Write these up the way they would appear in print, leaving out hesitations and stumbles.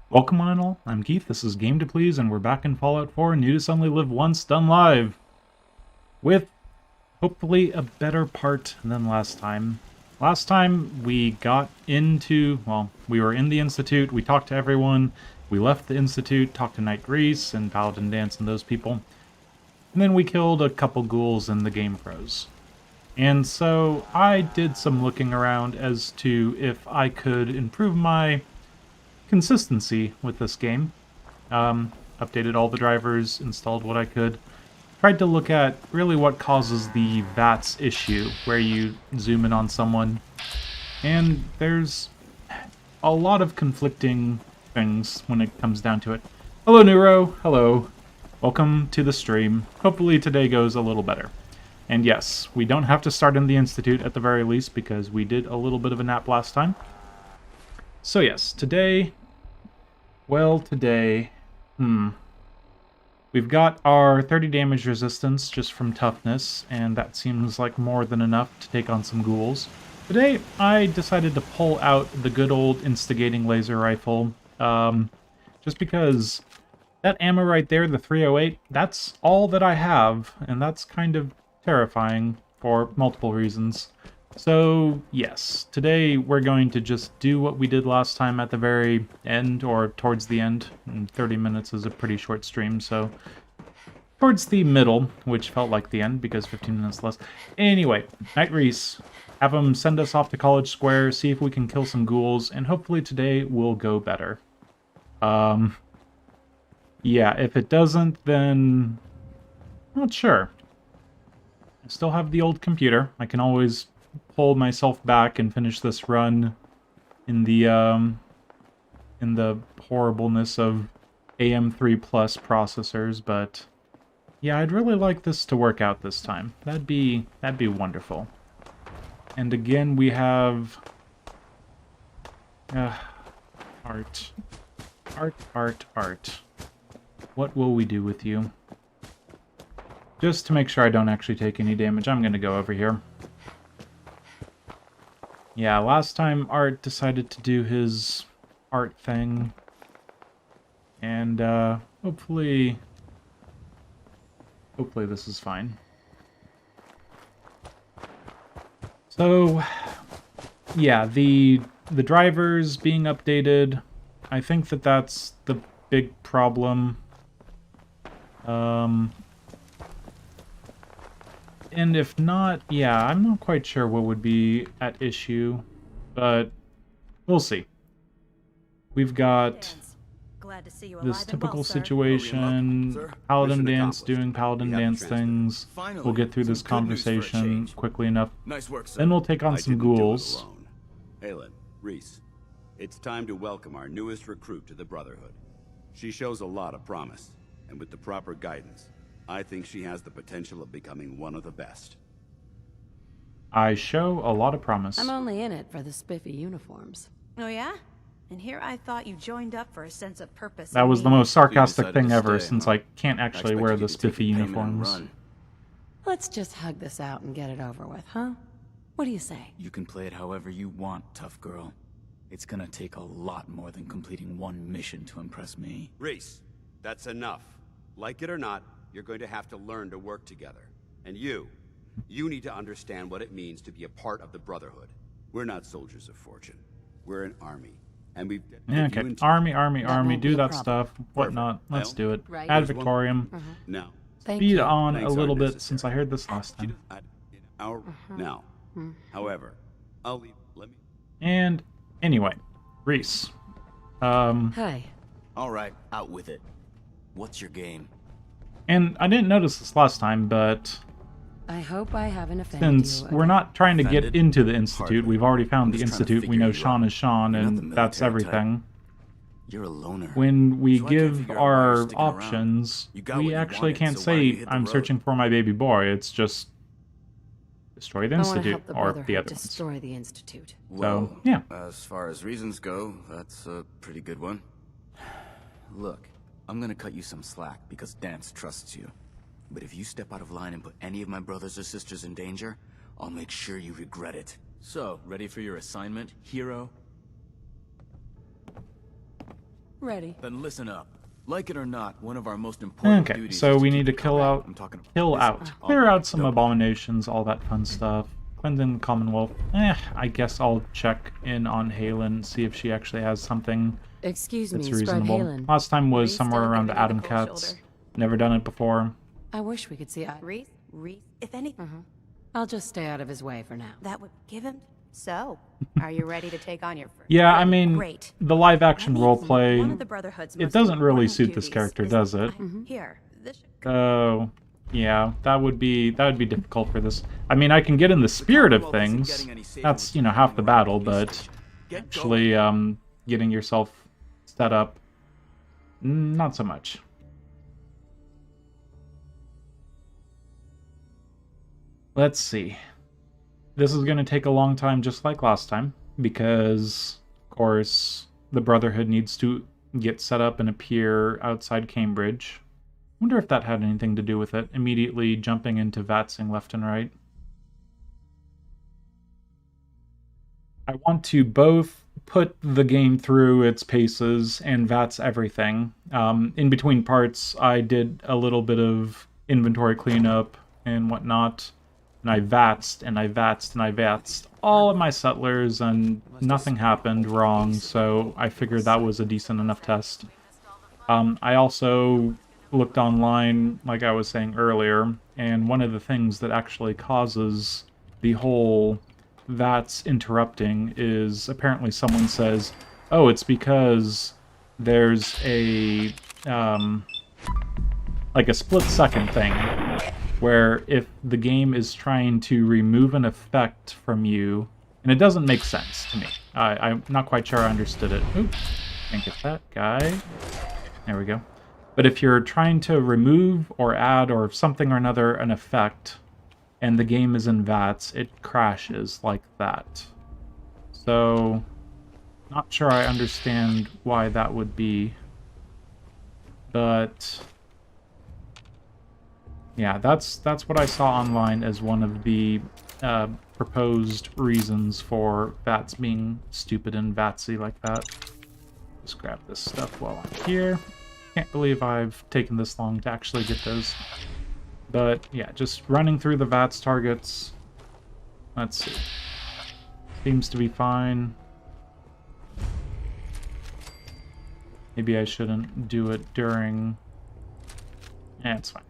Welcome one and all, I'm Keith, this is Game to Please, and we're back in Fallout 4, Nudists Only Live Once, done live! With, hopefully, a better part than last time. Last time, we got into, well, we were in the Institute, we talked to everyone, we left the Institute, talked to Knight Rhys and Paladin Dance and those people, and then we killed a couple ghouls in the game pros. And so, I did some looking around as to if I could improve my consistency with this game. Updated all the drivers, installed what I could. Tried to look at really what causes the VATS issue, where you zoom in on someone. And there's a lot of conflicting things when it comes down to it. Hello, Neuro. Hello. Welcome to the stream. Hopefully today goes a little better. And yes, we don't have to start in the Institute at the very least, because we did a little bit of a nap last time. So yes, today, we've got our 30 damage resistance just from toughness, and that seems like more than enough to take on some ghouls. Today, I decided to pull out the good old instigating laser rifle, just because that ammo right there, the 308, that's all that I have, and that's kind of terrifying for multiple reasons. So, yes, today we're going to just do what we did last time at the very end, or towards the end. And 30 minutes is a pretty short stream, so towards the middle, which felt like the end, because 15 minutes less. Anyway, Knight Rhys, have him send us off to College Square, see if we can kill some ghouls, and hopefully today will go better. Yeah, if it doesn't, then not sure. I still have the old computer. I can always pull myself back and finish this run in the horribleness of AM3 Plus processors, but yeah, I'd really like this to work out this time. That'd be wonderful. And again, we have art. Art. What will we do with you? Just to make sure I don't actually take any damage, I'm gonna go over here. Yeah, last time Art decided to do his art thing, and hopefully this is fine. So, yeah, the drivers being updated, I think that's the big problem. And if not, yeah, I'm not quite sure what would be at issue, but we'll see. We've got this typical situation, Paladin Dance doing Paladin Dance things. We'll get through this conversation quickly enough. Nice work, sir. Then we'll take on some ghouls. Aelin, Rhys, it's time to welcome our newest recruit to the Brotherhood. She shows a lot of promise, and with the proper guidance, I think she has the potential of becoming one of the best. I show a lot of promise. I'm only in it for the spiffy uniforms. Oh yeah? And here I thought you joined up for a sense of purpose. That was the most sarcastic thing ever, stay, since huh? I can't actually wear the spiffy uniforms. Let's just hug this out and get it over with, huh? What do you say? You can play it however you want, tough girl. It's gonna take a lot more than completing one mission to impress me. Rhys, that's enough. Like it or not, you're going to have to learn to work together. And you need to understand what it means to be a part of the Brotherhood. We're not soldiers of fortune. We're an army. And we've... Yeah, okay. Army, do that stuff, whatnot. Let's do it. Right. Ad Victorium. Now, Thank Speed you. on a Thanks little aren't bit, necessary. since I heard this last time. Now, however, I'll leave... Let me... And, anyway, Rhys. Hi. Alright, out with it. What's your game? And I didn't notice this last time, but I hope I haven't offended since you. we're not trying to get Offended? into the Institute, Hardly. we've already found I'm the just trying to Institute, we figure know you Sean out. is Sean, You're not and the that's military type. everything. You're a loner. When we So I can't give figure out why you're our sticking around. options, You got what we you actually wanted, can't so why don't you say, hit the I'm road? searching for my baby boy. It's just destroy the I want to Institute, help the or the Brotherhood evidence. destroy the Institute. Well, yeah. as far as reasons go, that's a pretty good one. Look, I'm gonna cut you some slack because Dance trusts you. But if you step out of line and put any of my brothers or sisters in danger, I'll make sure you regret it. So, ready for your assignment, hero? Ready. Then listen up. Like it or not, one of our most important Okay, duties so is we to need to keep kill combat. out, I'm talking about kill this out, much. clear out some Don't- abominations, all that fun stuff. Cleansing the Commonwealth. I guess I'll check in on Halen, see if she actually has something Excuse that's me, Scribe reasonable. Halen. Last time was Rhys somewhere still around the giving you Atom the cold Cats. shoulder. Never done it before. I wish we could see eye. Rhys, if anything, I'll just stay out of his way for now. that would give him. So, are you ready to take on your first? Yeah, I mean, Great. the live action That means roleplay, one of the Brotherhood's it most doesn't really important suit this duties character, is does it? Here, this should Oh, yeah, that would be difficult for this. I mean, I can get in the spirit of Commonwealth isn't things. getting any safer That's, with half the running around battle, police but station. Get actually, getting yourself set up, not so much. Let's see. This is going to take a long time, just like last time, because, of course, the Brotherhood needs to get set up and appear outside Cambridge. Wonder if that had anything to do with it, immediately jumping into Vatsing left and right. I want to both put the game through its paces and Vats everything. In between parts, I did a little bit of inventory cleanup and whatnot, and I vatsed and I vatsed and I vatsed all of my settlers, and nothing happened wrong, so I figured that was a decent enough test. I also looked online, like I was saying earlier, and one of the things that actually causes the whole Vats interrupting is apparently someone says, oh, it's because there's a like a split-second thing where if the game is trying to remove an effect from you, and it doesn't make sense to me. I'm not quite sure I understood it. Oop, can't get that guy. There we go. But if you're trying to remove or add or something or another an effect, and the game is in VATS, it crashes like that. So, not sure I understand why that would be. But yeah, that's what I saw online as one of the proposed reasons for VATS being stupid and VATSy like that. Just grab this stuff while I'm here. Can't believe I've taken this long to actually get those. But yeah, just running through the VATS targets. Let's see. Seems to be fine. Maybe I shouldn't do it during... Yeah, it's fine.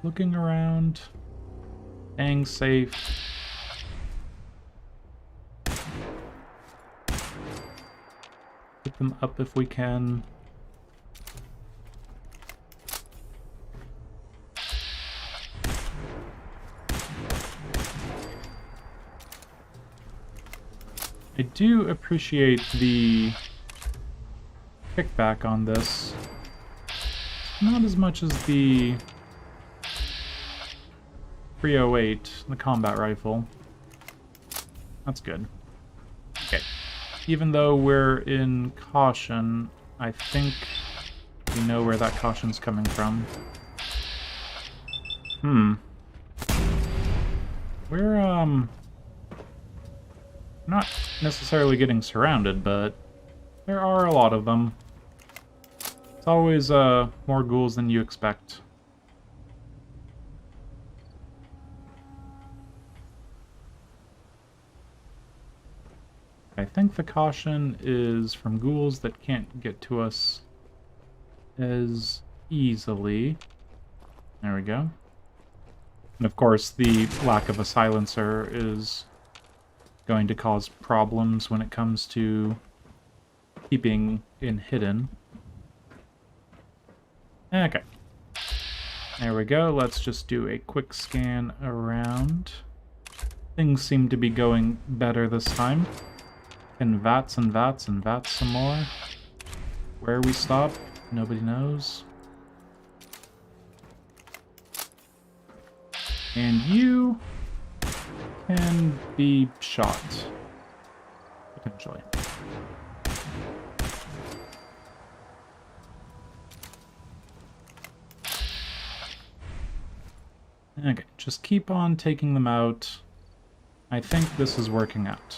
Looking around. Staying safe. Pick them up if we can. I do appreciate the kickback on this. Not as much as the 308, the combat rifle. That's good. Okay. Even though we're in caution, I think we know where that caution's coming from. We're, not necessarily getting surrounded, but there are a lot of them. It's always, more ghouls than you expect. I think the caution is from ghouls that can't get to us as easily. There we go. And of course, the lack of a silencer is going to cause problems when it comes to keeping in hidden. Okay. There we go. Let's just do a quick scan around. Things seem to be going better this time. And VATS and VATS and VATS some more. Where we stop, nobody knows. And you can be shot. Potentially. Okay, just keep on taking them out. I think this is working out.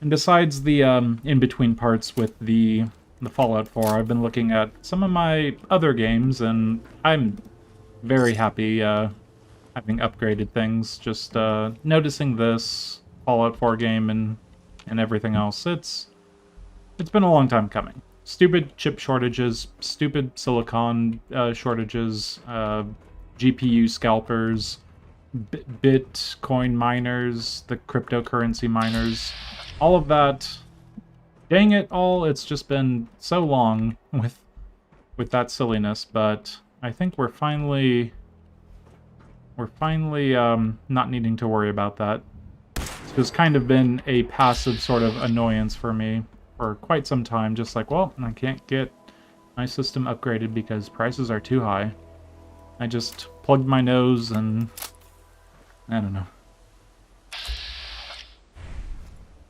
And besides the in-between parts with the Fallout 4, I've been looking at some of my other games, and I'm very happy having upgraded things. Just noticing this Fallout 4 game and everything else. It's been a long time coming. Stupid chip shortages, stupid silicon shortages, GPU scalpers, Bitcoin miners, the cryptocurrency miners, all of that. Dang it all, it's just been so long with that silliness, but I think we're finally not needing to worry about that. It's just kind of been a passive sort of annoyance for me for quite some time, just like, well, I can't get my system upgraded because prices are too high. I just plugged my nose and I don't know.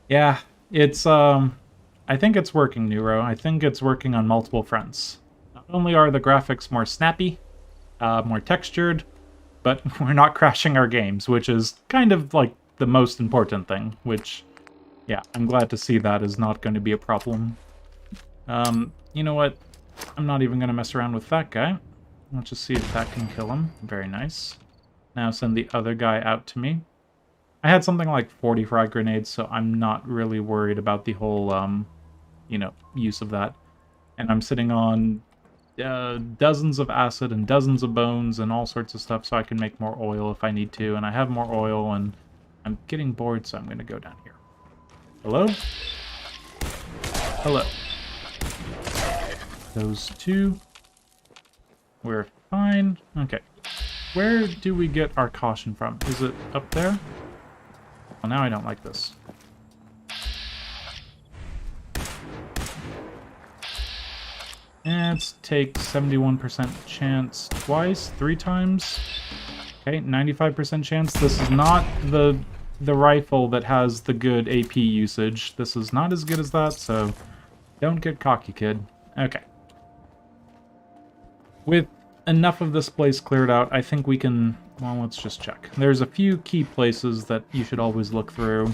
Yeah, it's I think it's working, Neuro. I think it's working on multiple fronts. Not only are the graphics more snappy, more textured, but we're not crashing our games, which is kind of like the most important thing, which, yeah, I'm glad to see that is not going to be a problem. You know what? I'm not even going to mess around with that guy. Let's just see if that can kill him. Very nice. Now send the other guy out to me. I had something like 40 frag grenades, so I'm not really worried about the whole, you know, use of that. And I'm sitting on dozens of acid and dozens of bones and all sorts of stuff so I can make more oil if I need to. And I have more oil, and I'm getting bored, so I'm going to go down here. Hello? Hello. Those two. We're fine. Okay. Where do we get our caution from? Is it up there? Well, now I don't like this. Let's take 71% chance twice, 3 times. Okay, 95% chance. This is not the rifle that has the good AP usage. This is not as good as that, so don't get cocky, kid. Okay. With enough of this place cleared out, I think we can... Well, let's just check. There's a few key places that you should always look through.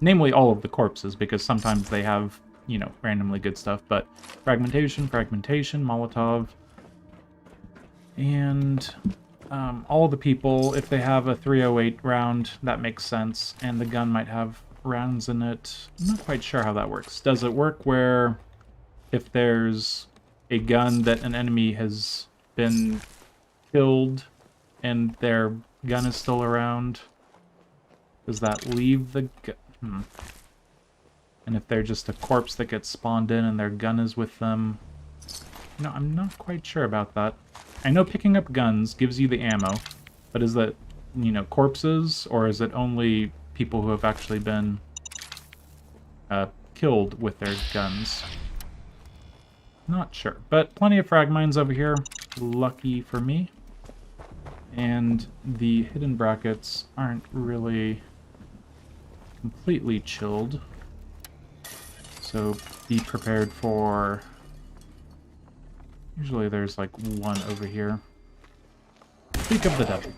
Namely all of the corpses, because sometimes they have, you know, randomly good stuff. But fragmentation, Molotov. And all the people, if they have a 308 round, that makes sense. And the gun might have rounds in it. I'm not quite sure how that works. Does it work where if there's a gun that an enemy has been killed and their gun is still around, does that leave the gun? And if they're just a corpse that gets spawned in and their gun is with them? No, I'm not quite sure about that. I know picking up guns gives you the ammo, but is that, you know, corpses, or is it only people who have actually been killed with their guns? Not sure, but plenty of frag mines over here. Lucky for me. And the hidden brackets aren't really completely chilled. So be prepared for... Usually there's like one over here. Speak of the devil.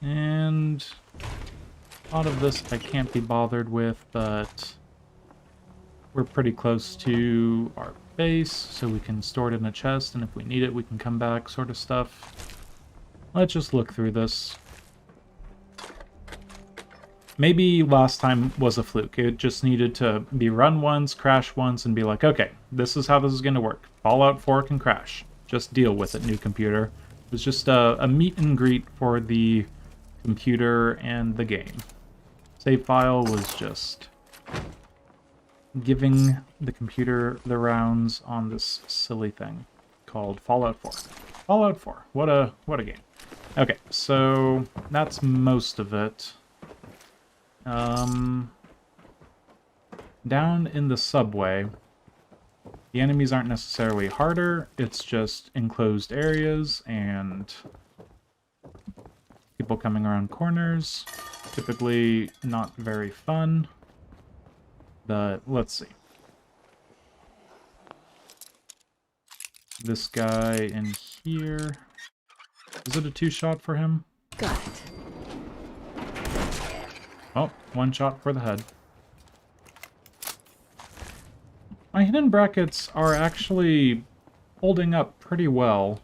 And a lot of this I can't be bothered with, but we're pretty close to our base, so we can store it in a chest, and if we need it, we can come back, sort of stuff. Let's just look through this. Maybe last time was a fluke. It just needed to be run once, crash once, and be like, okay, this is how this is going to work. Fallout 4 can crash. Just deal with it, new computer. It was just a meet and greet for the computer and the game. Save file was just giving the computer the rounds on this silly thing called Fallout 4. Fallout 4. What a game. Okay, so that's most of it. Down in the subway, the enemies aren't necessarily harder, it's just enclosed areas and people coming around corners. Typically not very fun, but let's see. this guy in here. Is it a 2-shot for him? Got it. Oh, 1 shot for the head. My hidden brackets are actually holding up pretty well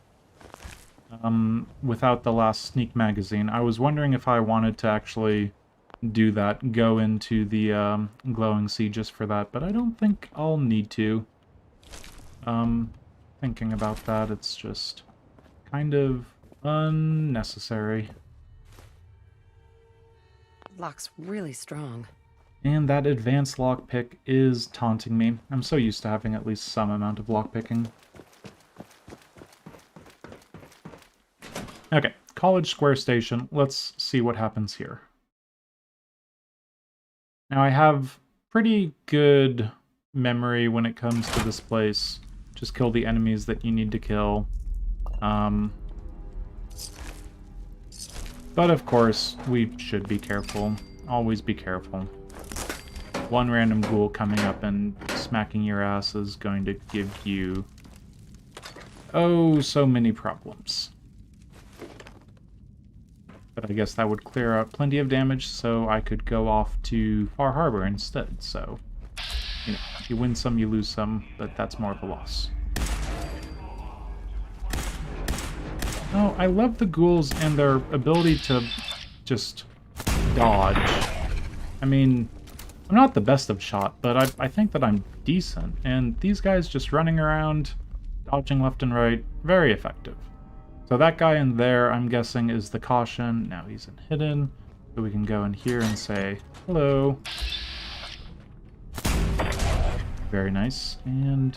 without the last sneak magazine. I was wondering if I wanted to actually do that, go into the glowing sea just for that, but I don't think I'll need to. Thinking about that, it's just kind of unnecessary. Lock's really strong. And that advanced lockpick is taunting me. I'm so used to having at least some amount of lockpicking. Okay, College Square Station. Let's see what happens here. Now I have pretty good memory when it comes to this place. Just kill the enemies that you need to kill. But of course, we should be careful. Always be careful. One random ghoul coming up and smacking your ass is going to give you, oh, so many problems. But I guess that would clear out plenty of damage, so I could go off to Far Harbor instead. So, you know, you win some, you lose some, but that's more of a loss. Oh, I love the ghouls and their ability to just dodge. I mean, I'm not the best of shot, but I think that I'm decent. And these guys just running around, dodging left and right, very effective. So that guy in there, I'm guessing, is the caution. Now he's in hidden, so we can go in here and say, hello. Very nice. And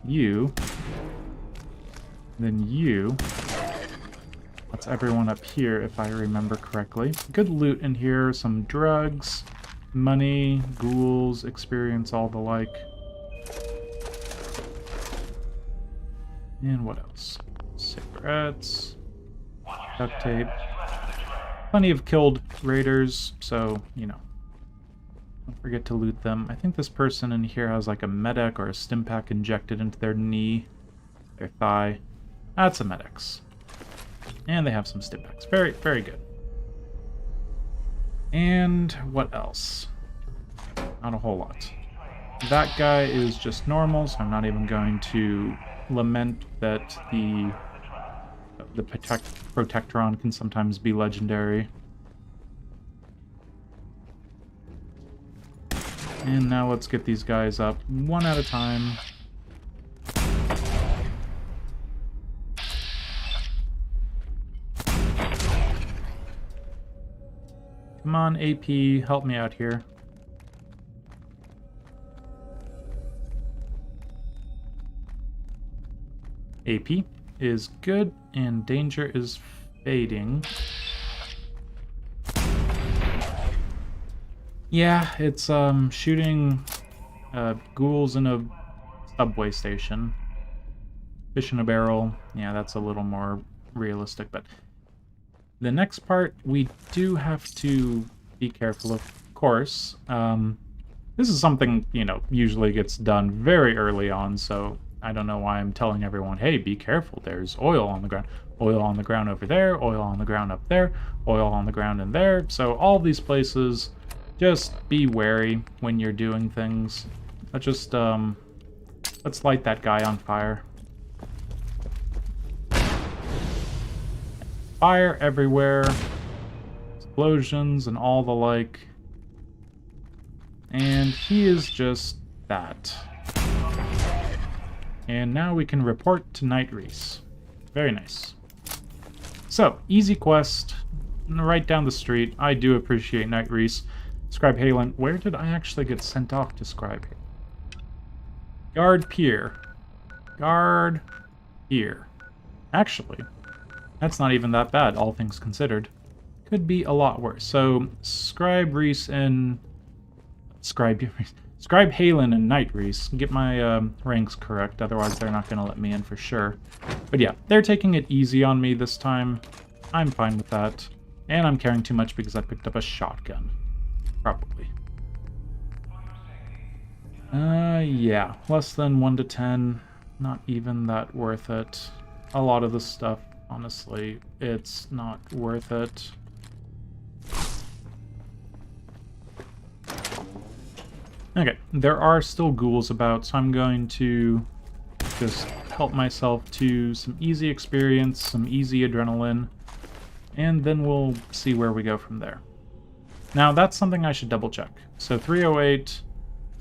you. Then you. That's everyone up here, if I remember correctly. Good loot in here, some drugs, money, ghouls, experience, all the like. And what else? Cigarettes, duct tape. Plenty of killed raiders, so, you know, don't forget to loot them. I think this person in here has like a medic or a stim pack injected into their knee, their thigh. That's a medic's. And they have some stim packs. Very, very good. And what else? Not a whole lot. That guy is just normal, so I'm not even going to lament that the Protectron can sometimes be legendary. And now let's get these guys up one at a time. Come on, AP, help me out here. AP is good, and danger is fading. Yeah, it's shooting ghouls in a subway station. Fish in a barrel. Yeah, that's a little more realistic, but the next part, we do have to be careful, of course. This is something, you know, usually gets done very early on, so I don't know why I'm telling everyone, hey, be careful, there's oil on the ground. Oil on the ground over there, oil on the ground up there, oil on the ground in there. So all these places, just be wary when you're doing things. Let's light that guy on fire. Fire everywhere, explosions and all the like. And he is just that. And now we can report to Knight Rhys. Very nice. So, easy quest, right down the street. I do appreciate Knight Rhys. Scribe Halen. Where did I actually get sent off to Scribe Halen? Guard Pier. Guard Pier. Actually, that's not even that bad, all things considered. Could be a lot worse. So, Scribe Rhys and... Scribe Halen and Knight Rhys. Get my ranks correct, otherwise they're not going to let me in for sure. But yeah, they're taking it easy on me this time. I'm fine with that. And I'm carrying too much because I picked up a shotgun. Probably. Yeah, less than 1 to 10. not even that worth it. A lot of the stuff, honestly, it's not worth it. Okay, there are still ghouls about, so I'm going to just help myself to some easy experience, some easy adrenaline, and then we'll see where we go from there. Now, that's something I should double check. So 308,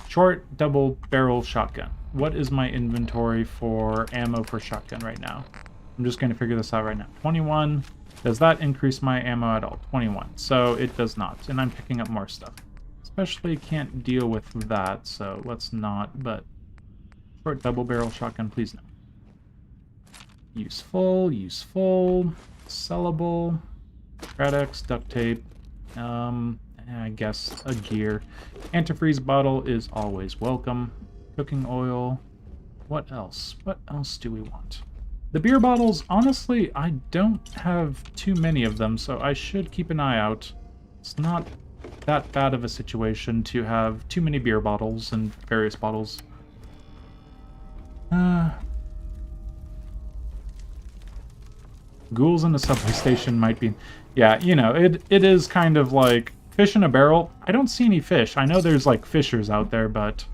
short double barrel shotgun. What is my inventory for ammo for shotgun right now? I'm just going to figure this out right now. 21. Does that increase my ammo at all? 21. So it does not, and I'm picking up more stuff. Especially can't deal with that, so let's not, but short double barrel shotgun, please no. Useful, useful, sellable, Radex, duct tape, I guess a gear. Antifreeze bottle is always welcome. Cooking oil. What else? What else do we want? The beer bottles, honestly, I don't have too many of them, so I should keep an eye out. It's not that bad of a situation to have too many beer bottles and various bottles. Ghouls in a subway station might be... Yeah, you know, it is kind of like fish in a barrel. I don't see any fish. I know there's like fishers out there, but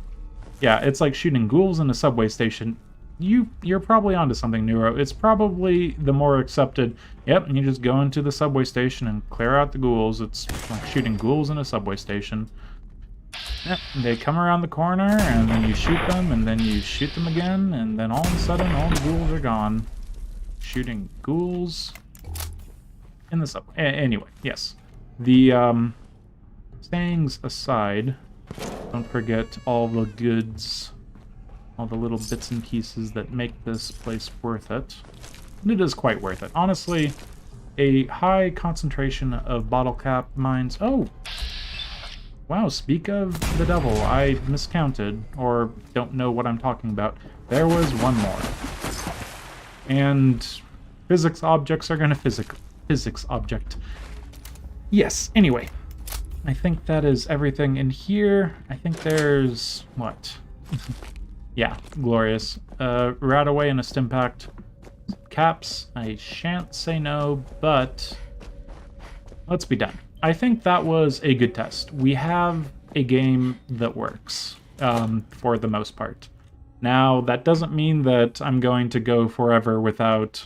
yeah, it's like shooting ghouls in a subway station. You're probably onto something, Neuro. It's probably the more accepted. Yep, you just go into the subway station and clear out the ghouls. It's like shooting ghouls in a subway station. Yep, they come around the corner, and then you shoot them, and then you shoot them again, and then all of a sudden, all the ghouls are gone. Shooting ghouls in the subway. Anyway, yes. The, sayings aside, don't forget all the goods, all the little bits and pieces that make this place worth it. And it is quite worth it. Honestly, a high concentration of bottle cap mines... Oh! Wow, speak of the devil, I miscounted, or don't know what I'm talking about. There was one more. And physics objects are gonna physics object. Yes, anyway. I think that is everything in here. I think there's... what? Yeah, glorious. Radaway and a Stimpact. Caps, I shan't say no, but let's be done. I think that was a good test. We have a game that works, for the most part. Now, that doesn't mean that I'm going to go forever without,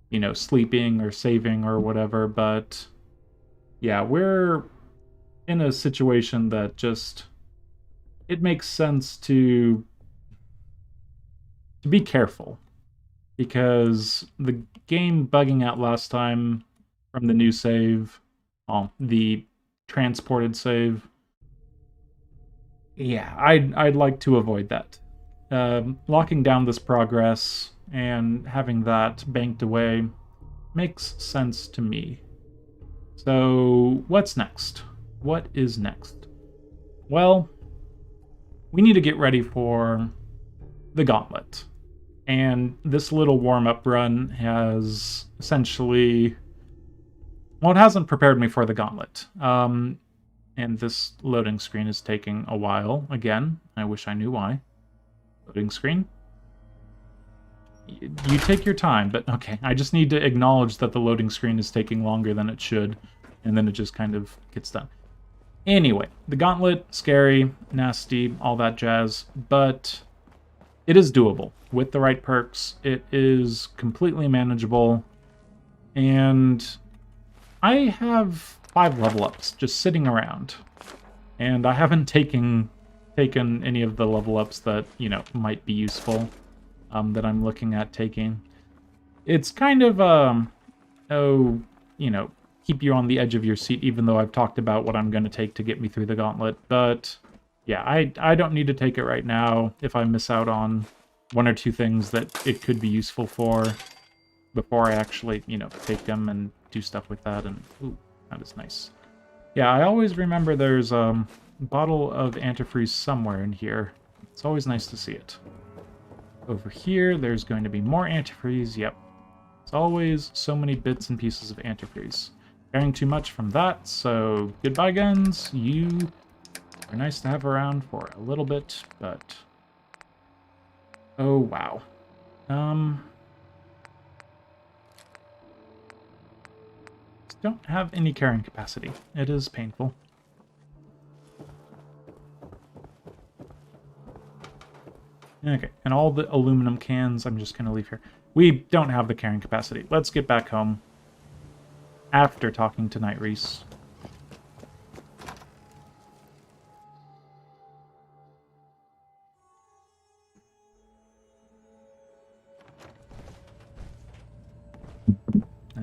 you know, sleeping or saving or whatever, but yeah, we're in a situation that just... it makes sense to be careful, because the game bugging out last time from the new save, the transported save, yeah, I'd like to avoid that. Locking down this progress and having that banked away makes sense to me. So, what's next? What is next? Well, we need to get ready for the gauntlet. And this little warm-up run has essentially... well, it hasn't prepared me for the gauntlet. And this loading screen is taking a while. Again, I wish I knew why. Loading screen. You take your time, but okay. I just need to acknowledge that the loading screen is taking longer than it should, and then it just kind of gets done. Anyway, the gauntlet, scary, nasty, all that jazz, but it is doable. With the right perks, it is completely manageable, and I have 5 level ups just sitting around, and I haven't taken any of the level ups that, you know, might be useful, that I'm looking at taking. It's kind of, you know, keep you on the edge of your seat, even though I've talked about what I'm going to take to get me through the gauntlet, but yeah, I don't need to take it right now if I miss out on 1 or 2 things that it could be useful for before I actually, you know, take them and do stuff with that, and ooh, that is nice. Yeah, I always remember there's a bottle of antifreeze somewhere in here. It's always nice to see it. Over here, there's going to be more antifreeze. Yep. It's always so many bits and pieces of antifreeze. Caring too much from that, so goodbye, guns. You are nice to have around for a little bit, but... oh, wow. Don't have any carrying capacity. It is painful. Okay, and all the aluminum cans I'm just going to leave here. We don't have the carrying capacity. Let's get back home after talking to Knight Rhys.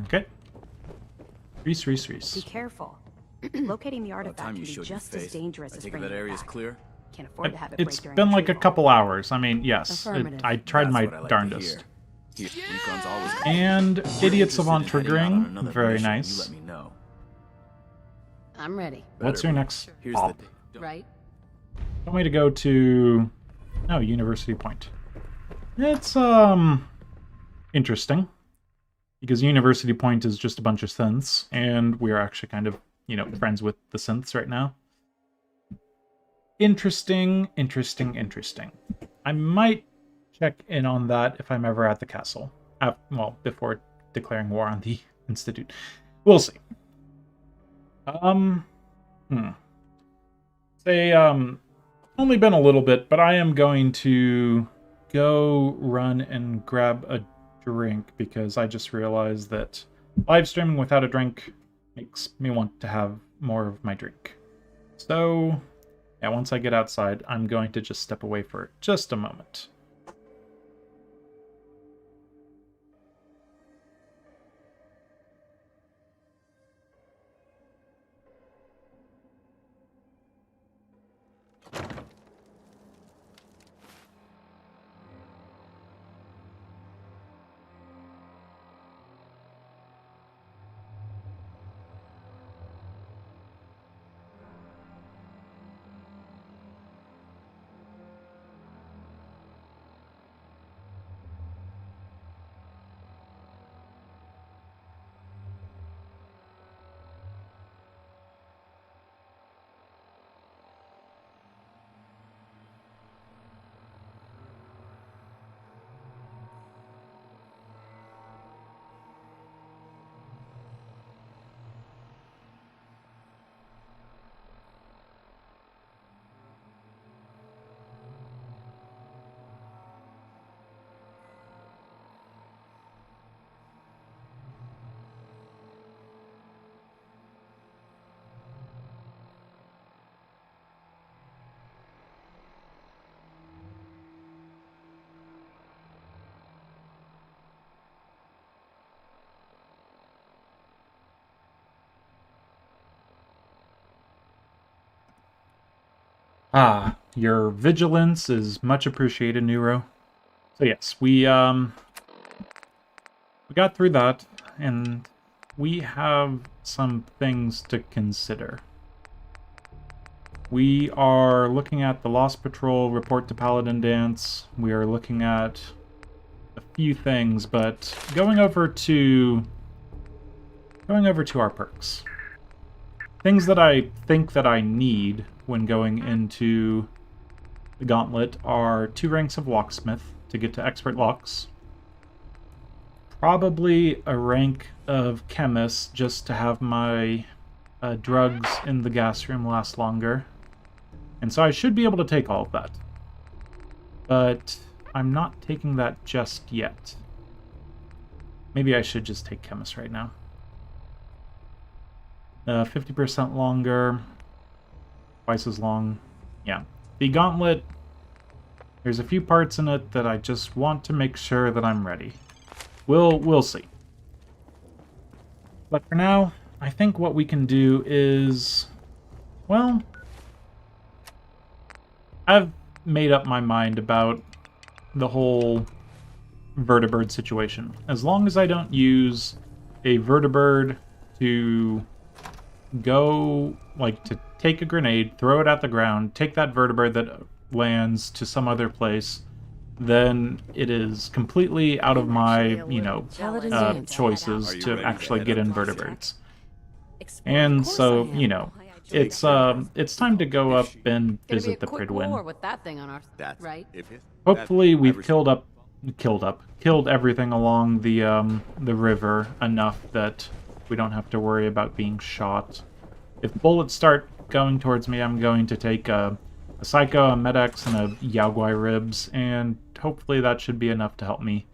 Okay. Rhys. Be careful. Locating the About artifact time can you be showed just your as face. dangerous I as take it bringing that it area's back. clear? Can't afford to have it It's break during been like a retrieval. couple hours. I mean, yes. Affirmative. I tried That's my what I like to darndest. hear. Here, Recon's always And If you're idiots of interested on in heading out on triggering. another Very mission, nice. You let me know. I'm ready. What's Better your be. next Here's op? the Right? Want me to go to... Oh, University Point. It's, interesting. Because University Point is just a bunch of synths, and we're actually kind of, you know, friends with the synths right now. Interesting. I might check in on that if I'm ever at the castle. Well, before declaring war on the Institute. We'll see. Say, only been a little bit, but I am going to go run and grab a drink because I just realized that live streaming without a drink makes me want to have more of my drink. So, yeah, once I get outside, I'm going to just step away for just a moment. Ah, your vigilance is much appreciated, Nero. So yes, we got through that, and we have some things to consider. We are looking at the Lost Patrol report to Paladin Dance. We are looking at a few things, but going over to our perks. Things that I think that I need when going into the Gauntlet are 2 ranks of Locksmith to get to Expert Locks. Probably a rank of Chemist just to have my drugs in the gas room last longer. And so I should be able to take all of that. But I'm not taking that just yet. Maybe I should just take Chemist right now. 50% longer. Twice as long. Yeah. The Gauntlet, there's a few parts in it that I just want to make sure that I'm ready. We'll see. But for now, I think what we can do is... Well... I've made up my mind about the whole vertibird situation. As long as I don't use a vertibird to go, like, to take a grenade, throw it at the ground, take that vertibird that lands to some other place, then it is completely out of my, you know, choices Are you to ready to actually head get up in to the vertibirds. Of And course so, I am. you know, it's time to go up and Gonna be a visit the quick war Pridwin. with that thing on our... That's right? if it. Hopefully I've we've received- killed up killed everything along the river enough that we don't have to worry about being shot. If bullets start going towards me, I'm going to take a Psycho, a Med-X, and a Yaoguai Ribs, and hopefully that should be enough to help me.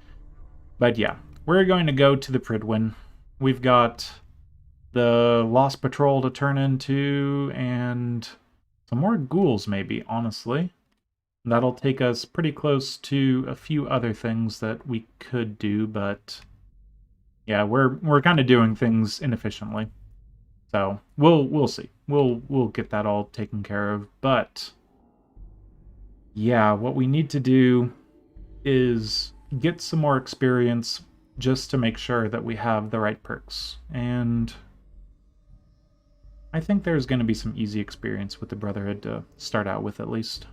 But yeah, we're going to go to the Pridwin. We've got the Lost Patrol to turn into, and some more ghouls maybe, honestly. That'll take us pretty close to a few other things that we could do, but yeah, we're kind of doing things inefficiently. So we'll see. We'll get that all taken care of. But yeah, what we need to do is get some more experience just to make sure that we have the right perks. And I think there's going to be some easy experience with the Brotherhood to start out with, at least.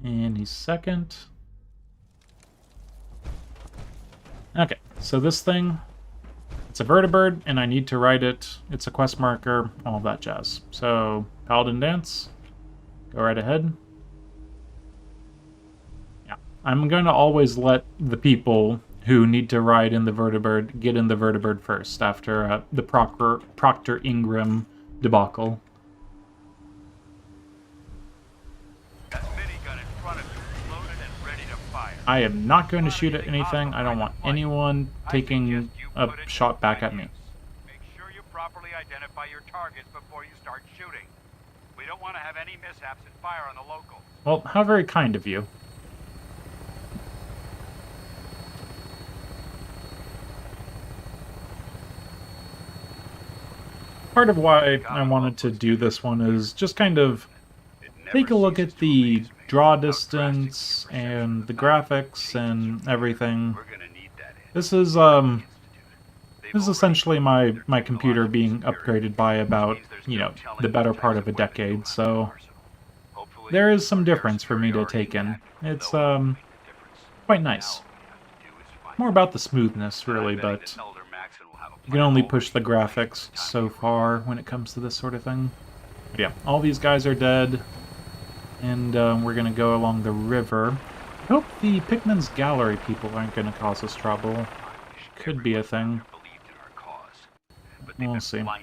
And he's second. Okay, so this thing, it's a vertibird, and I need to write it. It's a quest marker, all that jazz. So, Paladin Dance, go right ahead. Yeah, I'm going to always let the people who need to ride in the vertibird get in the vertibird first, after the Proctor Ingram debacle. I am not going to shoot at anything. I don't want anyone taking a shot back at me. Make sure you properly identify your targets before you start shooting. We don't want to have any mishaps and fire on the locals. Well, how very kind of you. Part of why I wanted to do this one is just kind of take a look at the draw distance and the graphics and everything. This is essentially my computer being upgraded by about, you know, the better part of a decade, so there is some difference for me to take in. It's quite nice. More about the smoothness, really, but you can only push the graphics so far when it comes to this sort of thing. But yeah, all these guys are dead. And we're going to go along the river. I hope the Pikmin's Gallery people aren't going to cause us trouble. Could be a thing. We'll see. By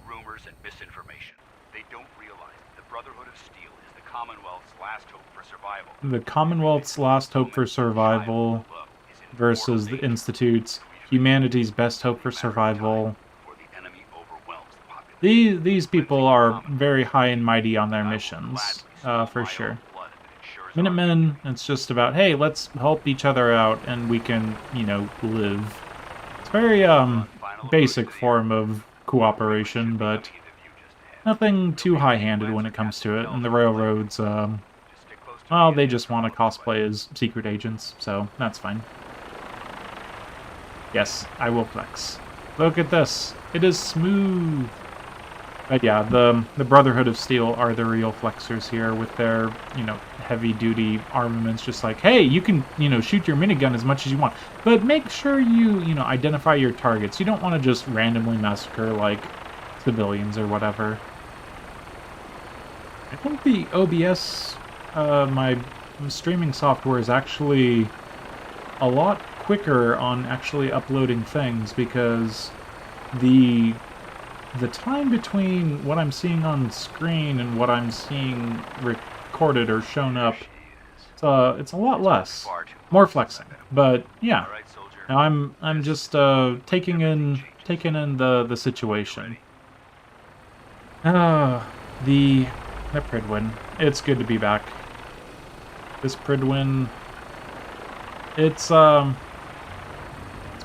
rumors and misinformation. They don't realize the Brotherhood of Steel is the Commonwealth's last hope for survival. The Commonwealth's last hope for survival versus the Institute's humanity's best hope for survival. These people are very high and mighty on their missions. For sure. Minutemen, it's just about, hey, let's help each other out and we can, you know, live. It's a very, basic form of cooperation, but nothing too high-handed when it comes to it. And the railroads, well, they just want to cosplay as secret agents, so that's fine. Yes, I will flex. Look at this. It is smooth. But yeah, the Brotherhood of Steel are the real flexers here with their, you know, heavy-duty armaments. Just like, hey, you can, you know, shoot your minigun as much as you want, but make sure you know, identify your targets. You don't want to just randomly massacre, like, civilians or whatever. I think the OBS, my streaming software is actually a lot quicker on actually uploading things because the time between what I'm seeing on screen and what I'm seeing recorded or shown up, it's a lot less. More flexing. But yeah. Now I'm just taking in the situation. The Pridwin. It's good to be back. This Pridwin, it's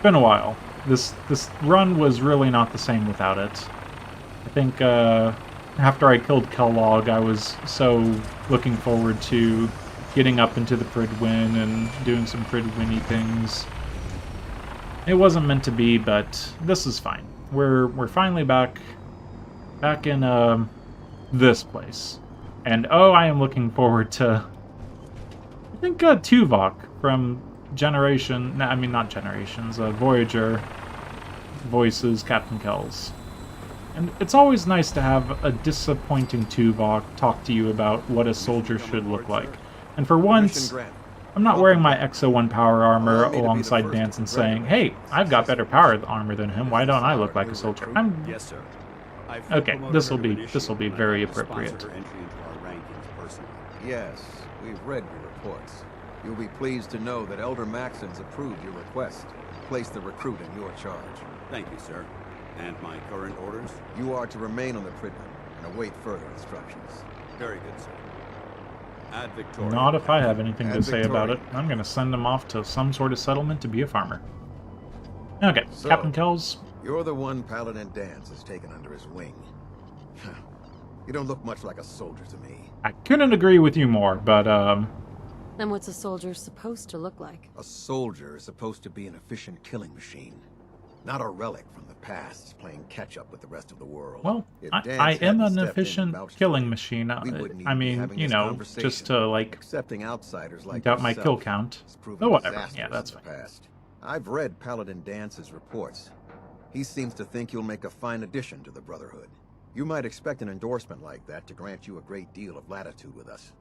been a while. This run was really not the same without it. I think after I killed Kellogg, I was so looking forward to getting up into the Pridwin and doing some Pridwin-y things. It wasn't meant to be, but this is fine. We're finally back in this place. And oh, I am looking forward to, I think, Tuvok from Not Generations, Voyager voices Captain Kells. And it's always nice to have a disappointing Tuvok talk to you about what a soldier should look like. And for once, I'm not wearing my XO1 power armor alongside Dance and saying, hey, I've got better power armor than him, why don't I look like a soldier? Yes, sir. Okay, this will be very appropriate. Yes, we've read your reports. You'll be pleased to know that Elder Maxon's approved your request. Place the recruit in your charge. Thank you, sir. And my current orders? You are to remain on the Pridman and await further instructions. Very good, sir. Ad Victoria. Not if I have anything to Ad say about it. Victoria. I'm going to send him off to some sort of settlement to be a farmer. Okay, So, Captain Kells. You're the one Paladin Dance has taken under his wing. You don't look much like a soldier to me. I couldn't agree with you more, but, Then what's a soldier supposed to look like? A soldier is supposed to be an efficient killing machine. Not a relic from the past, playing catch-up with the rest of the world. well, If I Dance am hadn't an stepped in and efficient vouched for killing you, machine. we wouldn't even I be mean, having you this know, conversation. just to, like, Accepting outsiders like doubt my yourself kill count. has proven Oh, whatever. disastrous Yeah, that's in the fine. past. I've read Paladin Dance's reports. He seems to think you'll make a fine addition to the Brotherhood. You might expect an endorsement like that to grant you a great deal of latitude with us.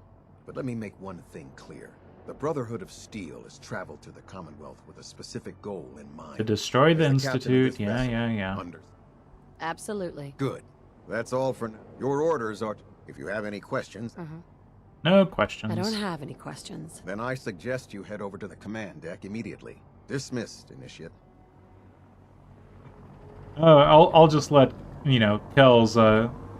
But let me make one thing clear. The Brotherhood of Steel has traveled to the Commonwealth with a specific goal in mind. To destroy the As captain of Institute. this Yeah, vessel, yeah. under- Absolutely. Good. That's all for now. Your orders are... If you have any questions, No questions. I don't have any questions. then I suggest you head over to the command deck immediately. Dismissed, Initiate. I'll just let, you know, Kells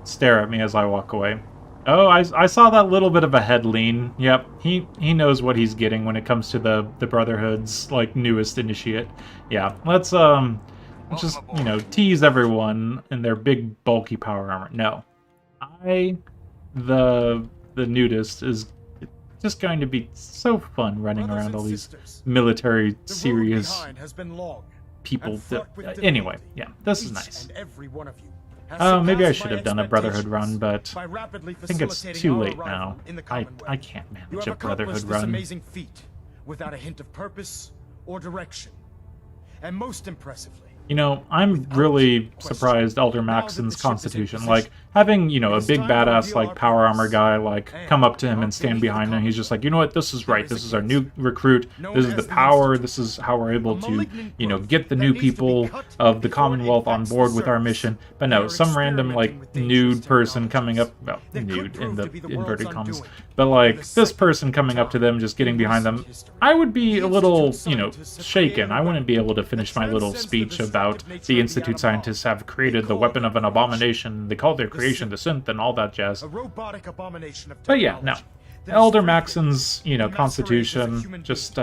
stare at me as I walk away. Oh, I saw that little bit of a head lean. Yep, he knows what he's getting when it comes to the Brotherhood's, like, newest initiate. Yeah, let's just, you know, tease everyone in their big, bulky power armor. No. The Nudist is just going to be so fun running around all these military, serious people. Anyway, yeah, this is nice. Maybe I should have done a Brotherhood run, but I think it's too late now. I can't manage a Brotherhood run. Amazing feat without a hint of purpose or direction. And most impressively, You know, I'm really surprised Elder Maxon's constitution. Like, having, you know, a big badass, like, power armor guy, like, come up to him and stand behind him. He's just like, you know what, this is right. This is our new recruit. This is the power. This is how we're able to, you know, get the new people of the Commonwealth on board with our mission. But no, some random, like, nude person coming up, well, nude in the inverted commas. But, like, this person coming up to them, just getting behind them, I would be a little, you know, shaken. I wouldn't be able to finish my little speech about the Institute scientists have created the weapon of an abomination. They call their creation the synth and all that jazz. a robotic abomination of But yeah, no. Elder Maxon's, you know, constitution, just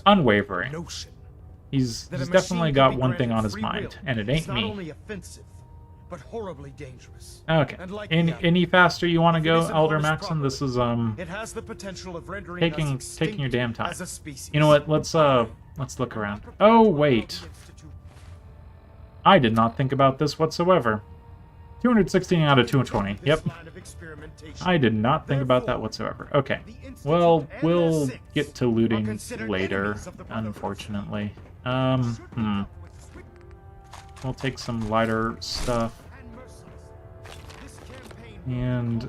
unwavering. He's definitely got one thing on his mind, and it ain't not me. only offensive, but horribly dangerous. Okay. And like Any faster you want to if it go, isn't Elder harnessed Maxon? This is it has the potential of rendering taking us taking your damn extinct time. as a species. You know what? Let's look around. Oh wait. I did not think about this whatsoever. 216 out of 220. Yep. I did not think about that whatsoever. Okay. Well, we'll get to looting later, unfortunately. We'll take some lighter stuff. And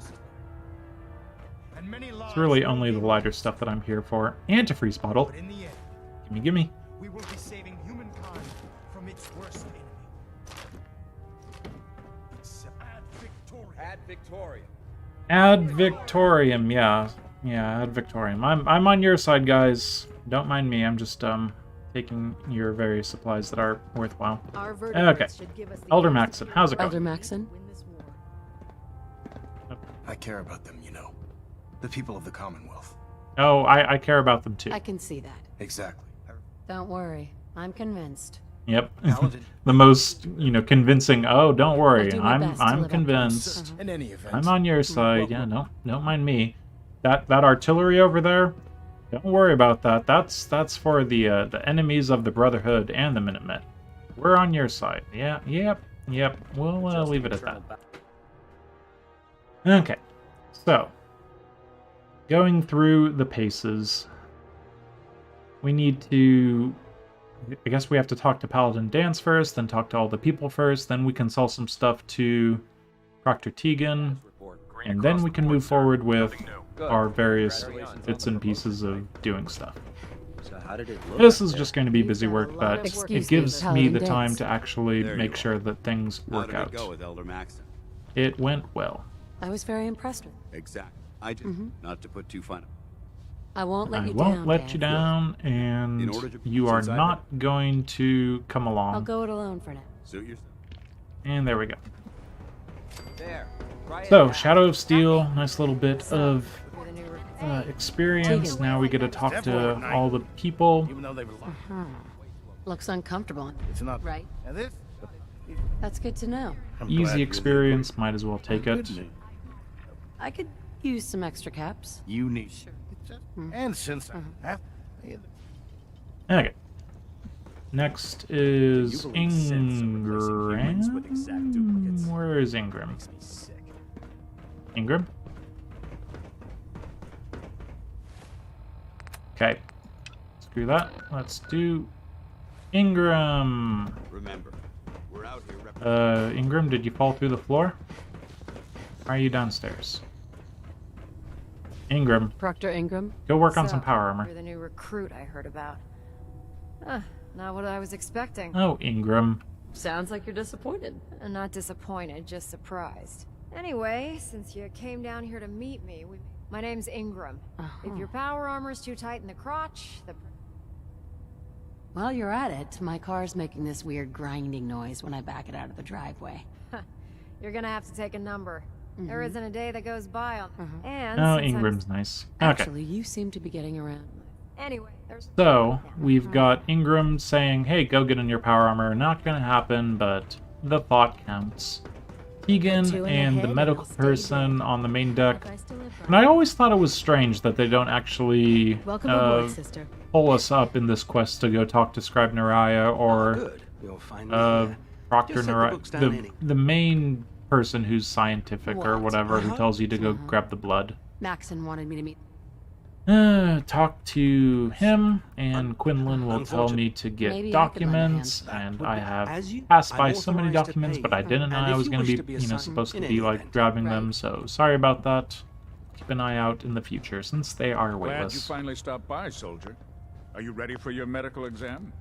it's really only the lighter stuff that I'm here for. Antifreeze bottle. Gimme. We will be saving humankind from its worst enemy. Ad Victoria. Ad Victorium, yeah. Yeah, Ad Victorium. I'm on your side, guys. Don't mind me. I'm just taking your various supplies that are worthwhile. Okay. Elder Maxon, how's it going? Elder Maxon? I care about them, you know. The people of the Commonwealth. Oh, I care about them too. I can see that. Exactly. Don't worry. I'm convinced. Yep. Paladin. The most, you know, convincing. Oh, don't worry. I'll do my best to live I'm up to convinced. In any event, I'm on your side. Yeah, no, don't mind me. That artillery over there. Don't worry about that. That's for the enemies of the Brotherhood and the Minutemen. We're on your side. Yeah, yep. We'll leave it at that. Okay, so going through the paces, we need to I guess we have to talk to Paladin Dance first, then talk to all the people first, then we can sell some stuff to Proctor Tegan, and then we can move forward with our various bits and pieces of doing stuff. So how did it look? This is just going to be busy work, but Excuse it gives me, me the Paladin time Dance. to actually There you make are. sure that things How work did out. it go with Elder Maxton? It went well. I was very impressed with it. Exactly. I did. Not to put too fine. I won't let I you won't down, let Dad. you down, and In order to- you are since I not going to come I'll along. go it alone for now. Suit yourself. And there we go. There. Try it So, now. Shadow of Steel, nice little bit of You're the new recruit. experience. Tegan. Now we get to talk to all the people. Even though they were locked. Looks uncomfortable, It's not. right? And this? That's good to know. I'm glad Easy you're experience, might as well take it. Good news. I could use some extra caps. You need. And since I have. Okay. Next is You believe Siths are replacing humans with exact duplicates. Ingram. Where is Ingram? Makes me sick. Ingram? Okay. Screw that. Let's do Ingram. Remember, we're out here Ingram, did you fall through the floor? Why are you downstairs? Ingram, Proctor Ingram? go work on So, some power armor. You're the new recruit I heard about. Not what I was expecting. Oh, Ingram. Sounds like you're disappointed. I'm not disappointed, just surprised. Anyway, since you came down here to meet me, my name's Ingram. If your power armor's too tight in the crotch, While you're at it, my car's making this weird grinding noise when I back it out of the driveway. you're gonna have to take a number. There isn't a day that goes by on. And Oh, since Ingram's nice. Okay. Actually, you seem to be getting around. Anyway, there's So, we've got Ingram saying, hey, go get in your power armor. Not gonna happen, but the thought counts. Tegan Two in the and head the and medical I'll stay person on the main deck. I still live And I always thought it was strange that they don't actually Welcome aboard, sister. pull us up in this quest to go talk to Scribe Naraya or Good. You'll find me uh, there. Proctor Just set the books Naraya, down, Annie. the main person who's scientific or What? whatever, who tells you to go grab the blood. Maxon wanted me to meet. Talk to him, and Quinlan will tell me to get Maybe I could lend a hand. documents, and I have As you- passed by I'm so many authorized to documents, pay but I you. didn't know And I if was you going wish to to be, be assigned supposed to in be, any like, event. grabbing them, Right. so sorry about that. Keep an eye out in the future, since they are Glad you weightless. finally stopped by, soldier. Are you ready for your medical exam?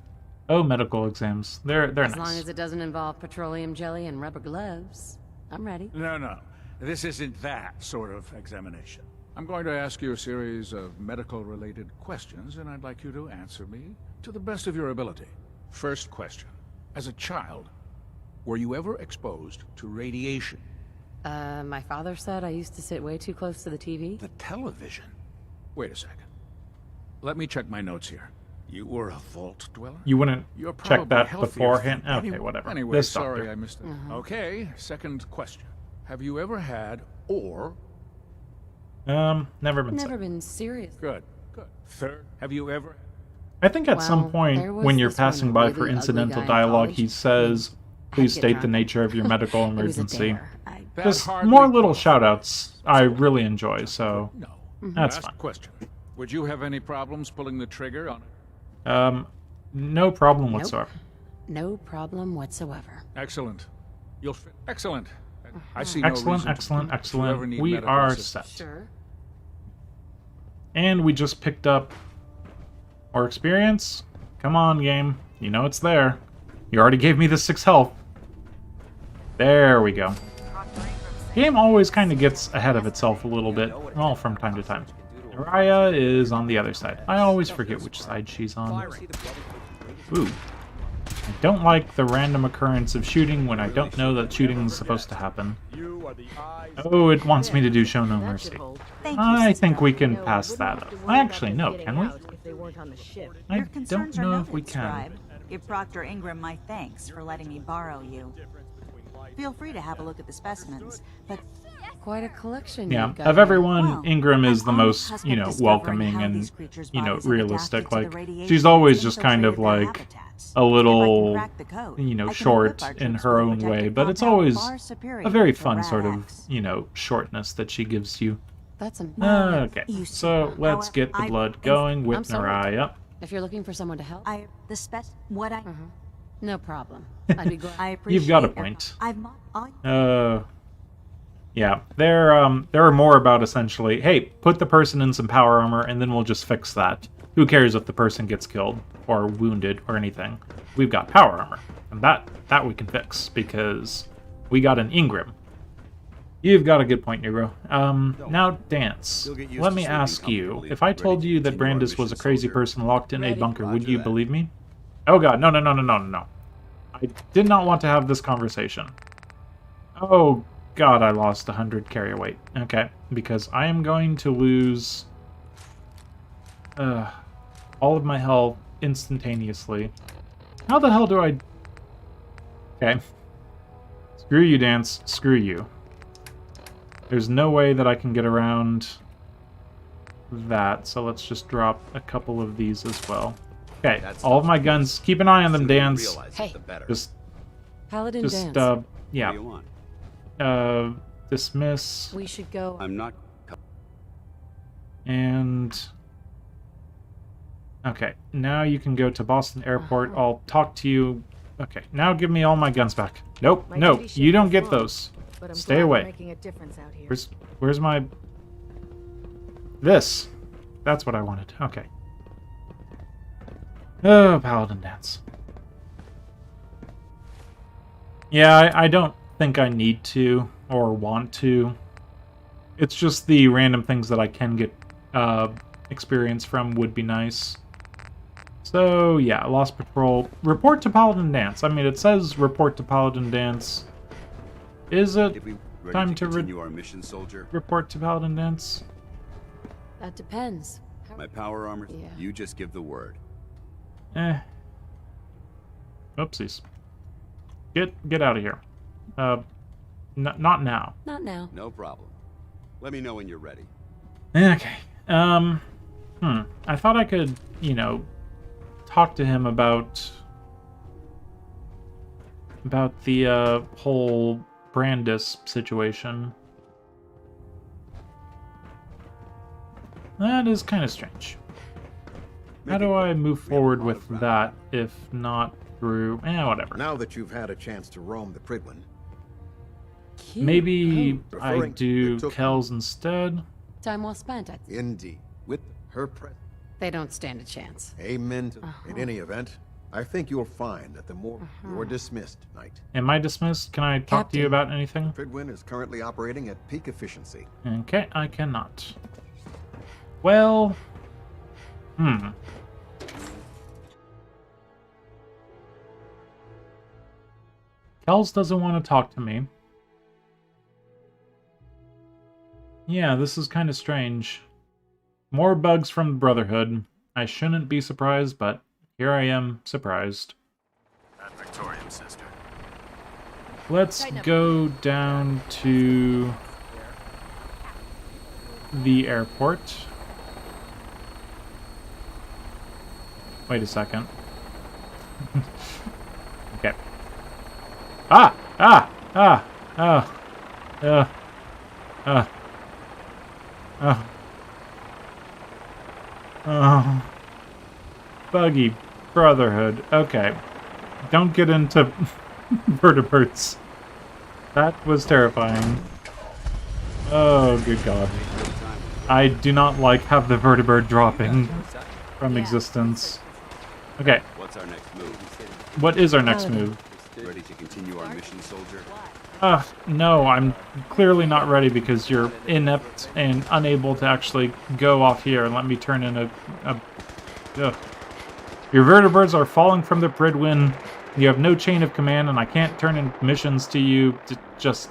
Oh, medical exams. They're As nice. long as it doesn't involve petroleum jelly and rubber gloves, I'm ready. No. This isn't that sort of examination. I'm going to ask you a series of medical-related questions, and I'd like you to answer me to the best of your ability. First question. As a child, were you ever exposed to radiation? My father said I used to sit way too close to the TV. The television? Wait a second. Let me check my notes here. You were a vault dweller? You wouldn't You're check probably that healthier beforehand? than Okay, anyone. whatever. Anyway, This sorry doctor. I missed it. Okay, second question. Have you ever had or... Never been Never sick. been serious. Good. Third, have you ever... I think at some Well, point, there was when you're this one passing by really for ugly incidental guy in dialogue, college. he says, please get state the drunk. nature of your medical It was a emergency. dare. That Just hardly more little qualifies. shout-outs I really enjoy, so No. that's Last fine. question. Would you have any problems pulling the trigger on it? No problem Nope. whatsoever. No problem whatsoever. Excellent. You'll fit. Excellent. I see no Excellent, reason excellent, if you ever excellent. need We medical are assistance. set. Sure. And we just picked up more experience. Come on, game. You know it's there. You already gave me the 6 health. There we go. Game always kind of gets ahead of itself a little bit, well, from time to time. Naraya is on the other side. I always forget which side she's on. Ooh. I don't like the random occurrence of shooting when I don't know that shooting is supposed to happen. Oh, it wants me to do show no mercy. I think we can pass that up. Actually, no, can we? I Your don't concerns are know if we noted, can. Scribe. Give Proctor Ingram my thanks for letting me borrow you. Feel free to have a look at the specimens, but Quite a collection. Yeah, you've got of here. everyone, Well, Ingram is I'm the on the most, cusp you of know, discovering welcoming how and, these creatures' you know, bodies have realistic. adapted to the Like, radiation she's always that's just kind of infiltrated their like habitats. a If I can little, crack the code, you know, I can short equip our in troops her with a own way, protective but it's compound always far superior a very to fun sort of, Rad-X. you know, shortness that she gives you. That's a Okay, You see, so let's get the I- blood if- going with I'm sorry. Naraya. If you're looking for someone to help, no problem. I'd be glad. I appreciate You've got a your- point. I've Yeah, there are more about essentially, hey, put the person in some power armor and then we'll just fix that. Who cares if the person gets killed or wounded or anything? We've got power armor, and that we can fix because we got an Ingram. You've got a good point, Negro. Now dance. Let me ask you, if I told you that Brandis was a crazy person locked in a bunker, would you believe me? Oh god, no. I did not want to have this conversation. Oh god, I lost 100 carrier weight. Okay, because I am going to lose all of my health instantaneously. How the hell do I... Okay. Screw you, Dance. Screw you. There's no way that I can get around that, so let's just drop a couple of these as well. Okay, all of my guns. Keep an eye on them, Dance. Hey. Just... Paladin Just, Dance. yeah. What do you want? Dismiss. We should go. I'm not... And... Okay, now you can go to Boston Airport. I'll talk to you... Okay, now give me all my guns back. Nope, no, you don't get those. Stay away. Making a difference out here. Where's my... This. That's what I wanted. Okay. Oh, Paladin Dance. Yeah, I don't think I need to or want to. It's just the random things that I can get experience from would be nice. So, yeah, Lost Patrol. Report to Paladin Dance. I mean, it says report to Paladin Dance. Is it time to continue our mission, soldier? report to Paladin Dance? That depends. My power armor? Yeah. You just give the word. Oopsies. Get out of here. Not now. Not now. No problem. Let me know when you're ready. Okay. I thought I could, talk to him about the whole Brandis situation. That is kind of strange. How do I move forward with that if not through... whatever. Now that you've had a chance to roam the Pridwin, Maybe I Referring- do it took- Kells instead. Time well spent. indeed, with her presence. They don't stand a chance. Amen. In any event, I think you'll find that the more you're dismissed, Knight. Am I dismissed? Can I talk to you about anything? Pridwin is currently operating at peak efficiency. Okay, I cannot. Well... Kells doesn't want to talk to me. Yeah, this is kind of strange. More bugs from the Brotherhood. I shouldn't be surprised, but here I am, surprised. Ad Victoriam, sister. Let's go down to the airport. Wait a second. Okay. Buggy Brotherhood. Okay. Don't get into vertebrates. That was terrifying. Oh, good god. I do not like have the vertebrate dropping from existence. Okay. What's our next move? What is our next move? Ready to continue our mission, soldier? No, I'm clearly not ready because you're inept and unable to actually go off here and let me turn in Ugh. Your vertebrates are falling from the Pridwin. You have no chain of command, and I can't turn in missions to you. Just...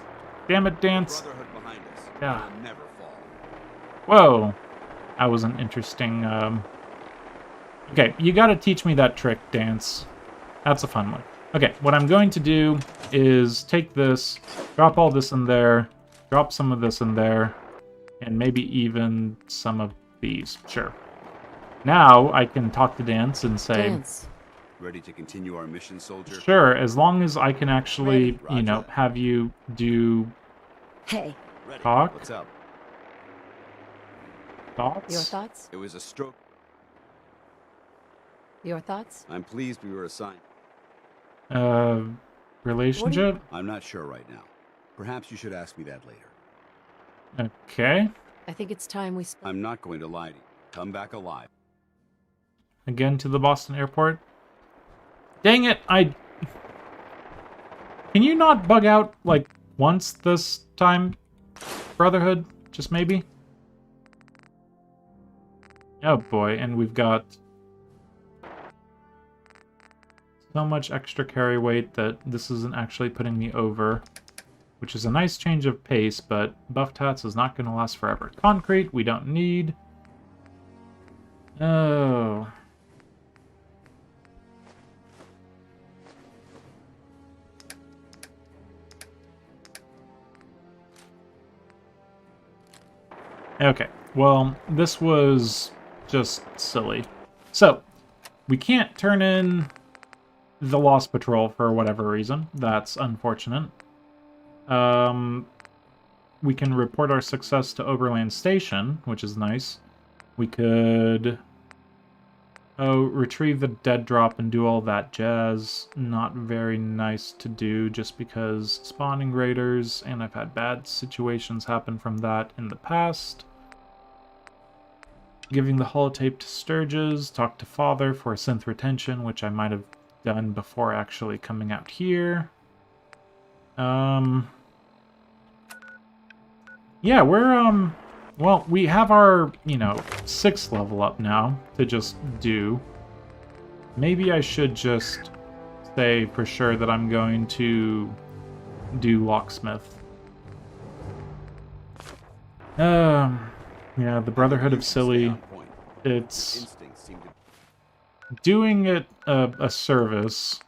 Damn it, Dance. Brotherhood behind us. Yeah. We'll never fall. Whoa. That was an interesting, Okay, you gotta teach me that trick, Dance. That's a fun one. Okay, what I'm going to do is take this, drop all this in there, drop some of this in there, and maybe even some of these. Sure. Now I can talk to Dance and say... Dance. Ready to continue our mission, soldier? Sure, as long as I can actually, Roger. have you do... Hey. Ready. Talk? What's up? Thoughts? Your thoughts? It was a stroke. Your thoughts? I'm pleased we were assigned. Relationship? I'm not sure right now. Perhaps you should ask me that later. Okay. I think it's time we I'm not going to lie to you. Come back alive. Again to the Boston airport. Dang it, Can you not bug out, like, once this time, Brotherhood? Just maybe? Oh boy, and we've got so much extra carry weight that this isn't actually putting me over, which is a nice change of pace, but Buff Tats is not going to last forever. Concrete, we don't need. Oh. Okay, well, this was just silly. So, we can't turn in the Lost Patrol for whatever reason. That's unfortunate. We can report our success to Overland Station, which is nice. We could retrieve the dead drop and do all that jazz. Not very nice to do just because spawning raiders, and I've had bad situations happen from that in the past. Giving the holotape to Sturges, talk to Father for synth retention, which I might have done before actually coming out here. Yeah, we're, well, we have our, 6th level up now to just do. Maybe I should just say for sure that I'm going to do Locksmith. Yeah, the Brotherhood of Silly, it's doing it a service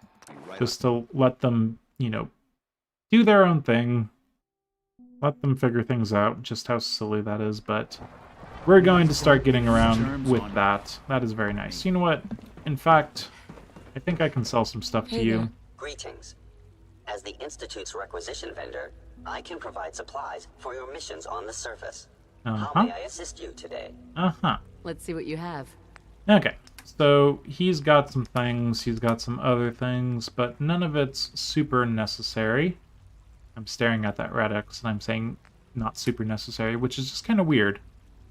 just to let them, do their own thing. Let them figure things out, just how silly that is, but we're going to start getting around with that. That is very nice. You know what? In fact, I think I can sell some stuff to you. Greetings. As the Institute's requisition vendor, I can provide supplies for your missions on the surface. How may I assist you today? Let's see what you have. Okay, so he's got some things, he's got some other things, but none of it's super necessary. I'm staring at that Radix and I'm saying not super necessary, which is just kind of weird,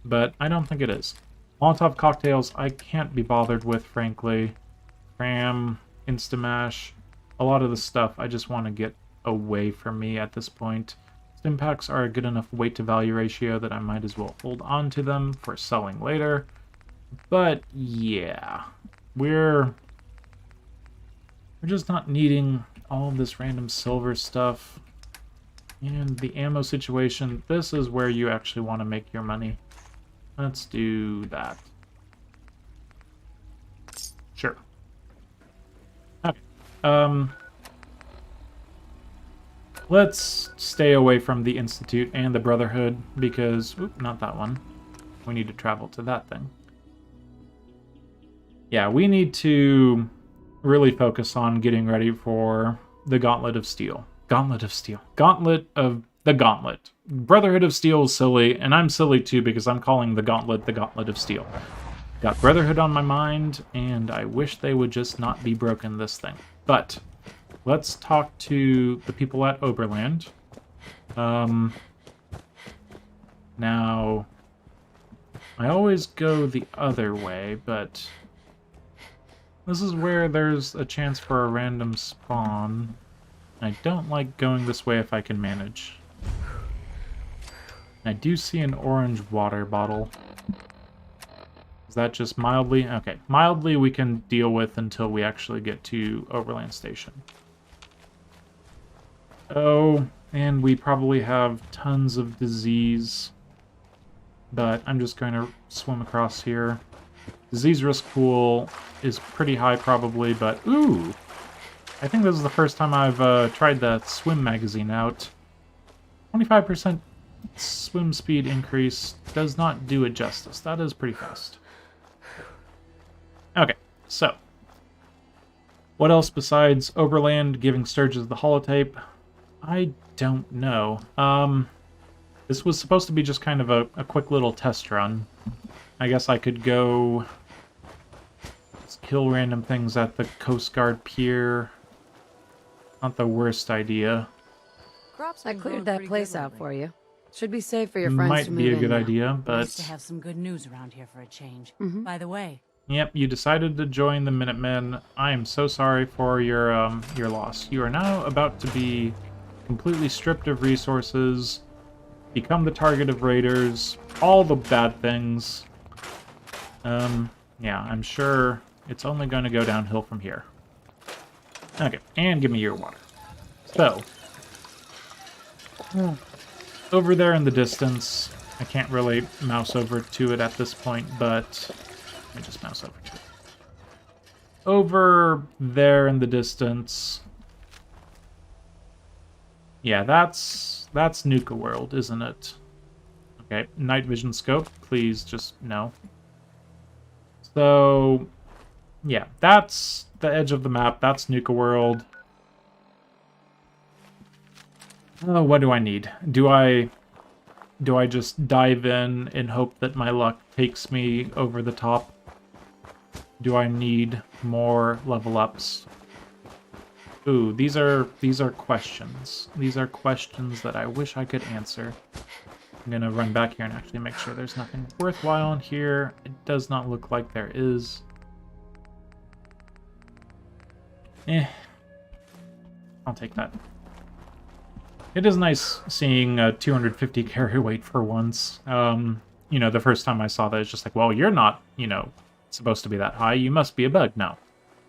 but I don't think it is. Molotov cocktails I can't be bothered with, frankly. Cram, Instamash, a lot of the stuff I just want to get away from me at this point. Stimpaks are a good enough weight to value ratio that I might as well hold on to them for selling later. But yeah, we're just not needing all of this random silver stuff. And the ammo situation, this is where you actually want to make your money. Let's do that. Sure. Okay. Let's stay away from the Institute and the Brotherhood because, oop, not that one. We need to travel to that thing. Yeah, we need to really focus on getting ready for the Gauntlet of Steel. Gauntlet of Steel. Gauntlet of the Gauntlet. Brotherhood of Steel is silly, and I'm silly too because I'm calling the Gauntlet of Steel. Got Brotherhood on my mind, and I wish they would just not be broken this thing. But let's talk to the people at Oberland. Now, I always go the other way, but this is where there's a chance for a random spawn. I don't like going this way if I can manage. I do see an orange water bottle. Is that just mildly? Okay, mildly we can deal with until we actually get to Overland Station. Oh, and we probably have tons of disease. But I'm just going to swim across here. Disease risk pool is pretty high probably, but ooh! I think this is the first time I've tried that swim magazine out. 25% swim speed increase does not do it justice. That is pretty fast. Okay, so. What else besides Oberland giving Sturges the holotape? I don't know. This was supposed to be just kind of a quick little test run. I guess I could go Let's kill random things at the Coast Guard pier. Not the worst idea. I cleared that place out for you. Should be safe for your friends Might to move be a in good now. idea, but... Nice to have some good news around here for a change. By the way... Yep, you decided to join the Minutemen. I am so sorry for your loss. You are now about to be completely stripped of resources, become the target of raiders, all the bad things. Yeah, I'm sure it's only going to go downhill from here. Okay, and give me your water. So, over there in the distance, I can't really mouse over to it at this point, but let me just mouse over to it. Over there in the distance, yeah, that's Nuka World, isn't it? Okay, night vision scope, please just no. So, yeah, that's the edge of the map. That's Nuka World. Oh, what do I need? Do I just dive in and hope that my luck takes me over the top? Do I need more level ups? Ooh, these are questions. These are questions that I wish I could answer. I'm gonna run back here and actually make sure there's nothing worthwhile in here. It does not look like there is. I'll take that. It is nice seeing a 250 carry weight for once. You know, the first time I saw that, it's just like, well, you're not, you know, supposed to be that high. You must be a bug. No.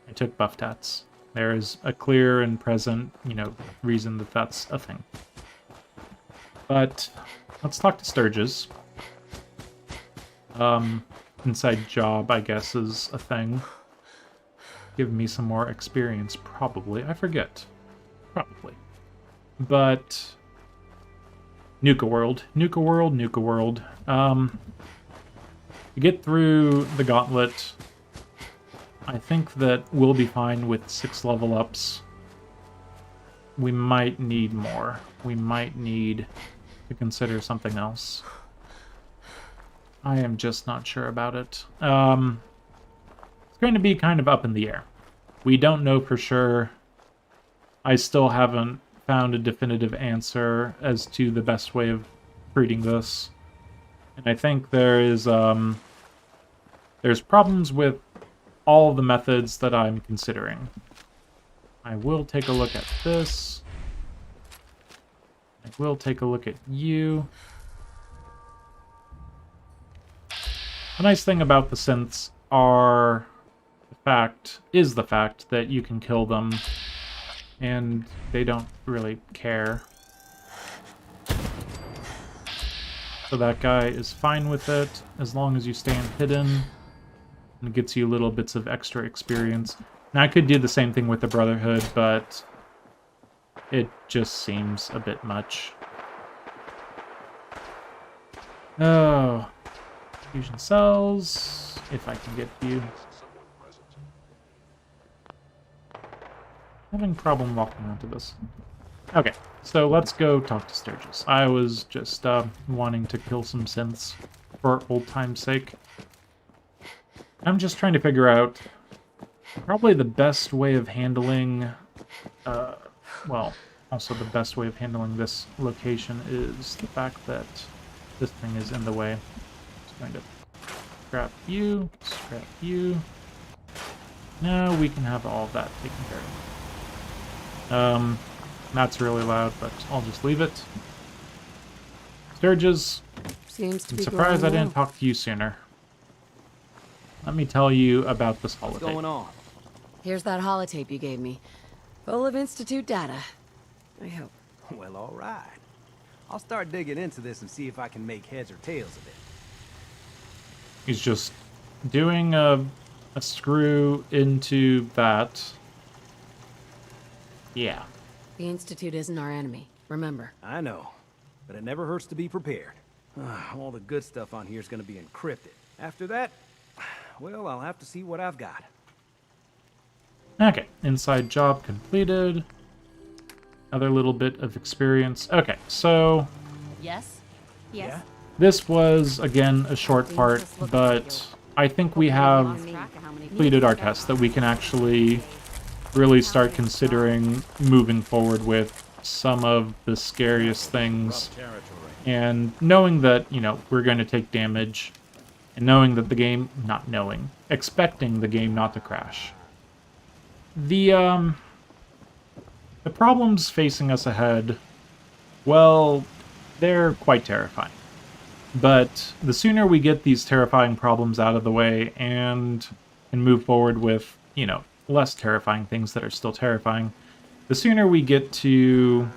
I took buff tats. There is a clear and present, you know, reason that that's a thing. But let's talk to Sturges. Inside job, I guess, is a thing. Give me some more experience, probably. I forget. Probably. But Nuka World. Nuka World, Nuka World. To get through the gauntlet, I think that we'll be fine with 6 level ups. We might need more. We might need to consider something else. I am just not sure about it. It's going to be kind of up in the air. We don't know for sure. I still haven't found a definitive answer as to the best way of treating this. And I think there's problems with all the methods that I'm considering. I will take a look at this. I will take a look at you. The nice thing about the synths is the fact that you can kill them and they don't really care. So that guy is fine with it as long as you stand hidden. And it gets you little bits of extra experience. Now I could do the same thing with the Brotherhood, but it just seems a bit much. Oh, fusion cells, if I can get you. Having problem walking onto this. Okay, so let's go talk to Sturges. I was just wanting to kill some synths for old time's sake. I'm just trying to figure out probably the best way of handling, well, also the best way of handling this location is the fact that this thing is in the way. Just going to scrap you, scrap you. Now we can have all of that taken care of. That's really loud, but I'll just leave it. Sturges, Seems to I'm be surprised I going didn't talk to you sooner. Let me tell you about this holotape. What's going on? Here's that holotape you gave me. Full of Institute data. I hope. Well, all right. I'll start digging into this and see if I can make heads or tails of it. He's just doing a screw into that. Yeah. The Institute isn't our enemy, remember. I know, but it never hurts to be prepared. All the good stuff on here is going to be encrypted. After that, well, I'll have to see what I've got. Okay, inside job completed. Another little bit of experience. Okay, so Yes? Yes? this was, again, a short part, but I think we have completed our test, that we can actually really start considering moving forward with some of the scariest things. And knowing that, you know, we're going to take damage, and knowing that the game, not knowing, expecting the game not to crash. The problems facing us ahead, well, they're quite terrifying. But the sooner we get these terrifying problems out of the way and move forward with, you know, less terrifying things that are still terrifying, the sooner we get to,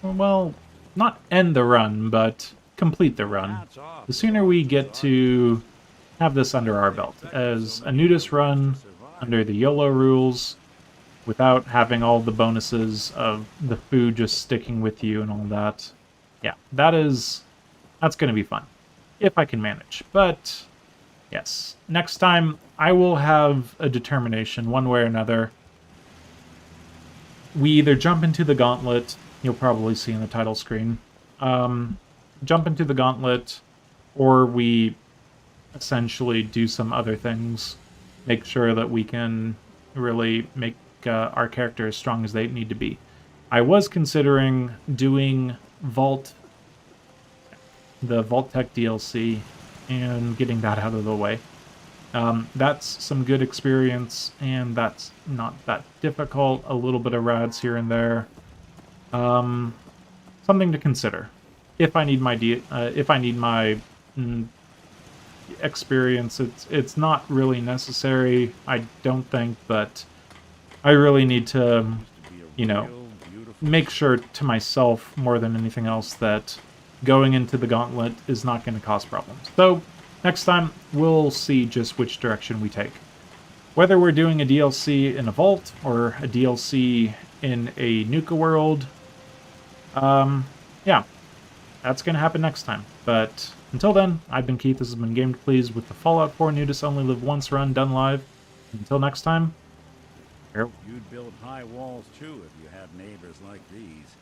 well, not end the run, but complete the run. The sooner we get to have this under our belt as a Nudist run under the YOLO rules, without having all the bonuses of the food just sticking with you and all that. Yeah, that's going to be fun, if I can manage. But, yes, next time I will have a determination, one way or another. We either jump into the gauntlet, you'll probably see in the title screen, jump into the gauntlet, or we essentially do some other things, make sure that we can really make our character as strong as they need to be. I was considering doing the Vault Tech DLC and getting that out of the way. That's some good experience, and that's not that difficult. A little bit of rads here and there. Something to consider. If I need my experience, it's not really necessary, I don't think, but I really need to, you know, make sure to myself more than anything else that going into the gauntlet is not going to cause problems. So, next time, we'll see just which direction we take. Whether we're doing a DLC in a vault, or a DLC in a Nuka world, yeah, that's going to happen next time. But until then, I've been Keith, this has been Game to Please with the Fallout 4 Nudists Only Live Once run done live. Until next time, You'd build high walls too if you had neighbors like these.